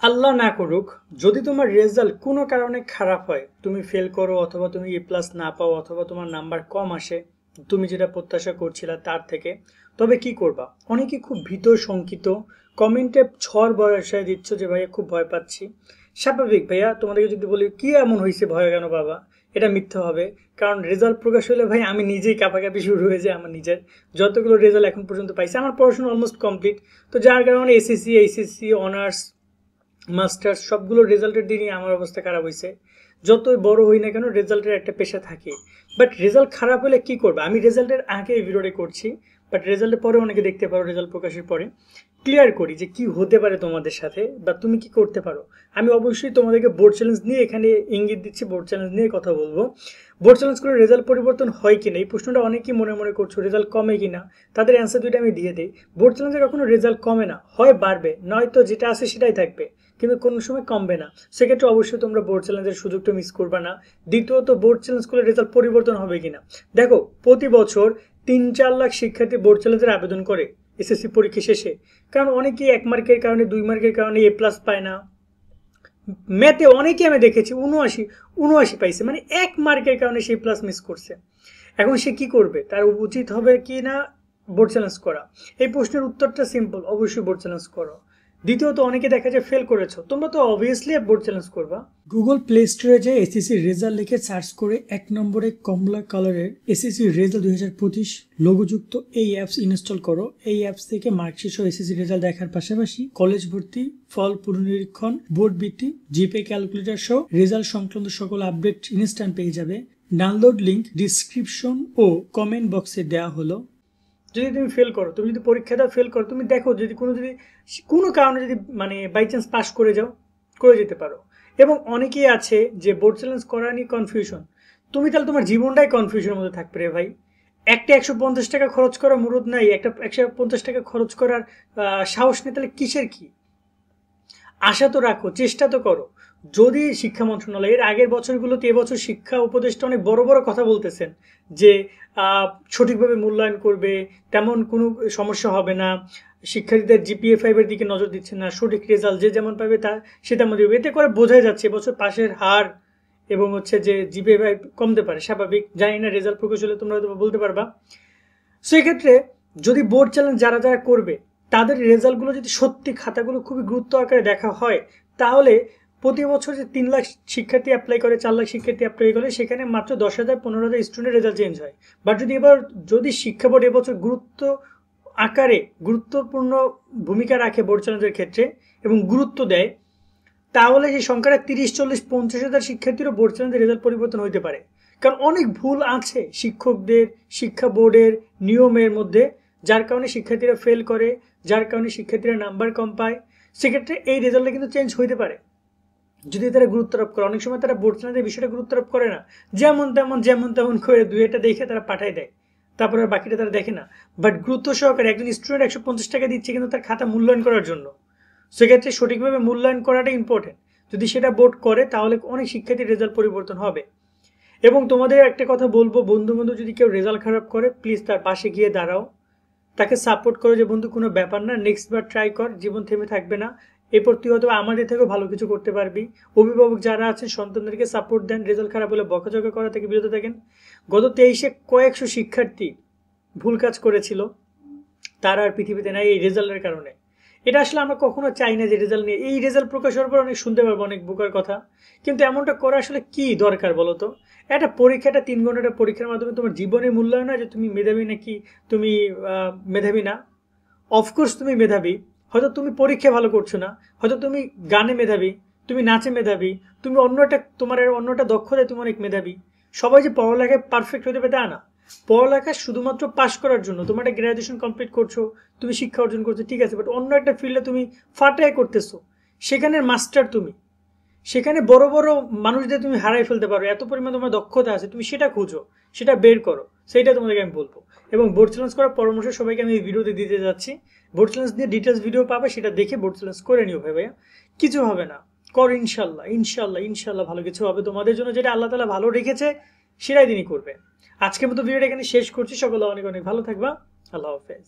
আল্লাহ না করুক, যদি তোমার রেজাল্ট কোনো কারণে খারাপ হয়, তুমি ফেল করো অথবা তুমি এ প্লাস না পাও অথবা তোমার নাম্বার কম আসে তুমি যেটা প্রত্যাশা করছিলা তার থেকে, তবে কি করবা? অনেকে খুব ভীত শঙ্কিত, কমেন্টে ঝড় বর্ষায় দিচ্ছ যে ভাইয়া খুব ভয় পাচ্ছি। স্বাভাবিক ভাইয়া, তোমাদেরকে যদি বলি কি এমন হয়েছে ভয় কেন বাবা, এটা মিথ্যা হবে। কারণ রেজাল্ট প্রকাশ হলে ভাই আমি নিজেই কাঁপাকাঁপি শুরু হয়ে যায়। আমার নিজের যতগুলো রেজাল্ট এখন পর্যন্ত পাইছি, আমার পড়াশোনা অলমোস্ট কমপ্লিট, তো যার কারণে এসএসসি এইচএসসি অনার্স মাস্টার্স সবগুলো রেজাল্টের দিনই আমার অবস্থা খারাপ হয়েছে। যতই বড় হই না কেন রেজাল্টের একটা পেশা থাকে। বাট রেজাল্ট খারাপ হলে কি করবে? আমি রেজাল্টের আগে এই ভিডিওটা করছি, বাট রেজাল্টের পরে অনেকে দেখতে পারো, রেজাল্ট প্রকাশের পরে ক্লিয়ার করি যে কি হতে পারে তোমাদের সাথে বা তুমি কি করতে পারো। আমি অবশ্যই তোমাদেরকে বোর্ড চ্যালেঞ্জ নিয়ে এখানে ইঙ্গিত দিচ্ছি, বোর্ড চ্যালেঞ্জ নিয়ে কথা বলবো। বোর্ড চ্যালেঞ্জ করে রেজাল্ট পরিবর্তন হয় কিনা এই প্রশ্নটা অনেকেই মনে মনে করছো, রেজাল্ট কমে কিনা, তাদের অ্যান্সার দুইটা আমি দিয়ে দিই। বোর্ড চ্যালেঞ্জে কখনো রেজাল্ট কমে না, হয় বাড়বে নয়তো যেটা আছে সেটাই থাকবে, কিন্তু কোনো সময় কমবে না। সেক্ষেত্রে অবশ্যই তোমরা বোর্ড চ্যালেঞ্জের সুযোগটা মিস করবে না। দ্বিতীয়ত, বোর্ড চ্যালেঞ্জ করলে রেজাল্ট পরিবর্তন হবে কিনা দেখো। প্রতি বছর ৩-৪ লাখ শিক্ষার্থী বোর্ড চ্যালেঞ্জের আবেদন করে এসএসসি পরীক্ষা শেষে, কারণ অনেকেই 1 মার্কের কারণে 2 মার্কের কারণে এ প্লাস পায় না। ম্যাথে অনেকে আমি দেখেছি 79 পাইছে, মানে 1 মার্কের কারণে সে প্লাস মিস করছে। এখন সে কি করবে? তার উচিত হবে কি না বোর্ড চ্যালেঞ্জ করা? এই প্রশ্নের উত্তরটা সিম্পল, অবশ্যই বোর্ড চ্যালেঞ্জ করো। দ্বিতীয়ত, অনেকে দেখা যায় ফেল করেছো, তোমরা তো অবভিয়াসলি বোর্ড চ্যালেঞ্জ করবা। গুগল প্লে স্টোরে যে এসএসসি রেজাল্ট লিখে সার্চ করে 1 নম্বরে কমলা কালারের এসএসসি রেজাল্ট 2025 লোগোযুক্ত এই অ্যাপস ইনস্টল করো। এই অ্যাপস থেকে মার্কশিট সহ এসএসসি রেজাল্ট দেখার পাশাপাশি কলেজ ভর্তি, ফল পুনর্নিরীক্ষণ, বোর্ড বৃত্তি, জিপে ক্যালকুলেটর সহ রেজাল্ট সংক্রান্ত সকল আপডেট ইনস্ট্যান্ট পেয়ে যাবে। ডাউনলোড লিংক ডিসক্রিপশন ও কমেন্ট বক্সে দেওয়া হলো। যদি তুমি ফেল করো, তুমি যদি পরীক্ষাটা ফেল করো, তুমি দেখো যদি কোনো কারণে যদি মানে বাই চান্স পাস করে যাও, করে যেতে পারো। এবং অনেকেই আছে যে বোর্ড চ্যালেঞ্জ করা নিয়ে কনফিউশন, তুমি তাহলে তোমার জীবনটাই কনফিউশনের মধ্যে থাকবে রে ভাই। একটা 150 টাকা খরচ করার মুরুদ নাই, একটা 150 টাকা খরচ করার সাহস নেই, তাহলে কিসের কি? আশা তো রাখো, চেষ্টা তো করো। যদি শিক্ষা মন্ত্রণালয় এর আগের বছরগুলোতে, এবছর শিক্ষা উপদেষ্টা অনেক বড় বড় কথা বলতেছেন যে সঠিকভাবে মূল্যায়ন করবে, তেমন কোনো সমস্যা হবে না, শিক্ষার্থীদের জিপিএ 5-এর দিকে নজর দিচ্ছে না, সঠিক রেজাল্ট যে যেমন পাবে তা সে তেমন দেবে। এতে করে বোঝাই যাচ্ছে এবছর পাশের হার এবং হচ্ছে যে জিপিএ 5 কমতে পারে, স্বাভাবিক। জানি না রেজাল্ট প্রকাশ হলে তোমরা হয়তো বলতে পারবা। সেক্ষেত্রে যদি বোর্ড চ্যালেঞ্জ যারা যারা করবে তাদের রেজাল্টগুলো যদি সত্যি খাতাগুলো খুবই গুরুত্ব আকারে দেখা হয়, তাহলে প্রতি বছর যে 3 লাখ শিক্ষার্থী অ্যাপ্লাই করে, 4 লাখ শিক্ষার্থী অ্যাপ্লাই করে, সেখানে মাত্র 10,000-15,000 স্টুডেন্টের রেজাল্ট চেঞ্জ হয়। বাট যদি শিক্ষা বোর্ড এবছর গুরুত্বপূর্ণ ভূমিকা রাখে বোর্ড চ্যালেঞ্জের ক্ষেত্রে এবং গুরুত্ব দেয়, তাহলে সেই সংখ্যাটা 30-40-50,000 শিক্ষার্থীরও বোর্ড চ্যালেঞ্জের রেজাল্ট পরিবর্তন হতে পারে। কারণ অনেক ভুল আছে শিক্ষকদের, শিক্ষা বোর্ডের নিয়মের মধ্যে, যার কারণে শিক্ষার্থীরা ফেল করে, যার কারণে শিক্ষার্থীরা নাম্বার কম পায়। সেক্ষেত্রে এই রেজাল্টটা কিন্তু চেঞ্জ হইতে পারে যদি তারা গুরুত্ব আরোপ করে। অনেক সময় তারা বোর্ড চ্যালেঞ্জের বিষয়টা গুরুত্ব আরোপ করে না, যেমন তেমন করে 2-1টা দেখে তারা পাঠায় দেয়, তারপরে আর বাকিটা তারা দেখে না। বাট গুরুত্ব সহকারে একজন স্টুডেন্ট 150 টাকা দিচ্ছে কিন্তু তার খাতা মূল্যায়ন করার জন্য, সেক্ষেত্রে সঠিকভাবে মূল্যায়ন করাটা ইম্পর্টেন্ট। যদি সেটা বোর্ড করে তাহলে অনেক শিক্ষার্থীর রেজাল্ট পরিবর্তন হবে। এবং তোমাদের একটা কথা বলবো, বন্ধু যদি কেউ রেজাল্ট খারাপ করে, প্লিজ তার পাশে গিয়ে দাঁড়াও, তাকে সাপোর্ট করো যে বন্ধু কোনো ব্যাপার না, নেক্সট বার ট্রাই কর, জীবন থেমে থাকবে না, এরপর তুই হয়তো আমাদের থেকেও ভালো কিছু করতে পারবি। অভিভাবক যারা আছেন সন্তানদেরকে সাপোর্ট দেন, রেজাল্ট খারাপ হলে বকাঝকা করা থেকে বিরত থাকেন। গত 23-এ কয়েকশো শিক্ষার্থী ভুল কাজ করেছিল, তারা আর পৃথিবীতে নাই এই রেজাল্টের কারণে। এটা আসলে আমরা কখনো চাই না যে রেজাল্ট নিয়ে, এই রেজাল্ট প্রকাশ হওয়ার পর অনেক শুনতে পারবো অনেক বোকার কথা, কিন্তু এমনটা করা আসলে কি দরকার বলো তো? একটা পরীক্ষাটা 3 ঘন্টার পরীক্ষার মাধ্যমে তোমার জীবনের মূল্যায়ন হয় যে তুমি মেধাবী নাকি তুমি মেধাবী না। অফকোর্স তুমি মেধাবী, হয়তো তুমি পরীক্ষা ভালো করছো না, হয়তো তুমি গানে মেধাবী, তুমি নাচে মেধাবী, তুমি তোমার অন্যটা দক্ষতায় তুমি অনেক মেধাবী। সবাই যে পড়ালেখায় পারফেক্ট হতে পারে তা না। পড়ালেখা শুধুমাত্র পাস করার জন্য, তোমার একটা গ্র্যাজুয়েশন কমপ্লিট করছো, তুমি শিক্ষা অর্জন করছো, ঠিক আছে, বাট অন্য একটা ফিল্ডে তুমি ফাটাই করতেছো, সেখানের মাস্টার তুমি, সেখানে বড় বড় মানুষদের তুমি হারাই ফেলতে পারো, এত পরিমাণ তোমার দক্ষতা আছে, তুমি সেটা খুঁজো, সেটা বের করো, সেইটা তোমাদেরকে আমি বলবো। এবং বোর্ড চ্যালেঞ্জ করার পরামর্শ সবাইকে আমি এই ভিডিওতে দিতে যাচ্ছি। বোর্ড চ্যালেঞ্জ নিয়ে ডিটেলস ভিডিও পাবে, সেটা দেখে বোর্ড চ্যালেঞ্জ করে নিও ভাইয়া, কিছু হবে না, কর, ইনশাল্লাহ ভালো কিছু হবে তোমাদের জন্য। যেটা আল্লাহ তাআলা ভালো রেখেছে সেটাই তিনি করবে। আজকের মতো ভিডিওটা এখানে শেষ করছি, সকলে অনেক অনেক ভালো থাকবা, আল্লাহ হাফেজ।